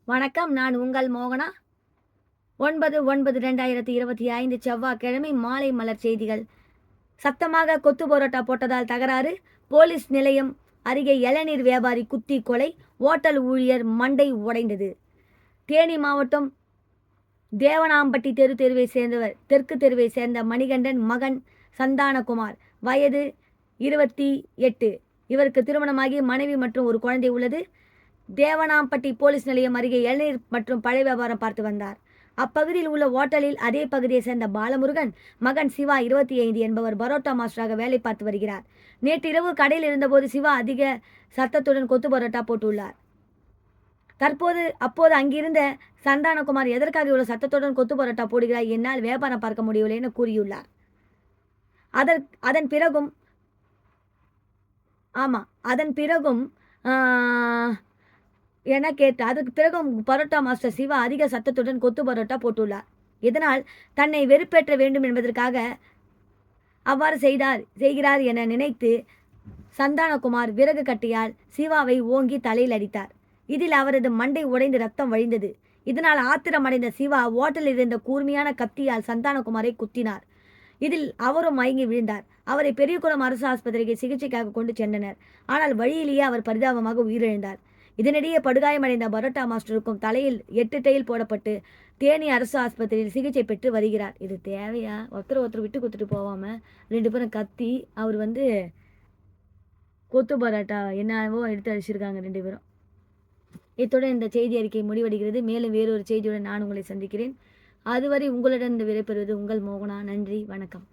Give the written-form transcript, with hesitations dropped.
வணக்கம். நான் உங்கள் மோகனா. 9/9/2025 செவ்வாய்க்கிழமை மாலை மலர் செய்திகள். சத்தமாக கொத்து பரோட்டா போட்டதால் தகராறு. போலீஸ் நிலையம் அருகே இளநீர் வியாபாரி குத்தி கொலை. ஓட்டல் ஊழியர் மண்டை உடைந்தது. தேனி மாவட்டம் தேவனாம்பட்டி தெற்கு தெருவை சேர்ந்த மணிகண்டன் மகன் சந்தானகுமார், வயது 28. இவருக்கு திருமணமாகி மனைவி மற்றும் ஒரு குழந்தை உள்ளது. தேவனாம்பட்டி போலீஸ் நிலையம் அருகே இளநீர் மற்றும் பழ வியாபாரம் பார்த்து வந்தார். அப்பகுதியில் உள்ள ஓட்டலில் அதே பகுதியை சேர்ந்த பாலமுருகன் மகன் சிவா 25 என்பவர் பரோட்டா மாஸ்டராக வேலை பார்த்து வருகிறார். நேற்று இரவு கடையில் இருந்தபோது சிவா அதிக சத்தத்துடன் கொத்து பரோட்டா போட்டுள்ளார். அப்போது அங்கிருந்த சந்தானகுமார், எதற்காக இவ்வளவு சத்தத்துடன் கொத்து பரோட்டா போடுகிறார், என்னால் வியாபாரம் பார்க்க முடியவில்லை என கூறியுள்ளார். அதன் பிறகும் என கேட்டார். அதற்கு பிறகும் பரோட்டா மாஸ்டர் சிவா அதிக சத்தத்துடன் கொத்து பரோட்டா போட்டுள்ளார். இதனால் தன்னை வெறுப்பேற்ற வேண்டும் என்பதற்காக அவ்வாறு செய்கிறார் என நினைத்து சந்தானகுமார் விறகு கட்டியால் சிவாவை ஓங்கி தலையில் அடித்தார். இதில் அவரது மண்டை உடைந்து ரத்தம் வழிந்தது. இதனால் ஆத்திரமடைந்த சிவா ஓட்டலில் இருந்த கூர்மையான கத்தியால் சந்தானகுமாரை குத்தினார். இதில் அவரும் மயங்கி விழுந்தார். அவரை பெரியகுளம் அரசு ஆஸ்பத்திரிக்கு சிகிச்சைக்காக கொண்டு சென்றனர். ஆனால் வழியிலேயே அவர் பரிதாபமாக உயிரிழந்தார். இதனிடையே படுகாயமடைந்த பரோட்டா மாஸ்டருக்கும் தலையில் 8 தையல் போடப்பட்டு தேனி அரசு ஆஸ்பத்திரியில் சிகிச்சை பெற்று வருகிறார். இது தேவையா? ஒருத்தர் விட்டு கொடுத்துட்டு போகாமல் 2 பேரும் கத்தி அவர் கொத்து பரோட்டா என்னவோ எடுத்து அடிச்சிருக்காங்க 2 பேரும். இத்துடன் இந்த செய்தி அறிக்கை முடிவடைகிறது. மேலும் வேறொரு செய்தியுடன் நான் உங்களை சந்திக்கிறேன். அதுவரை உங்களிடம் விடைபெறுவது உங்கள் மோகனா. நன்றி, வணக்கம்.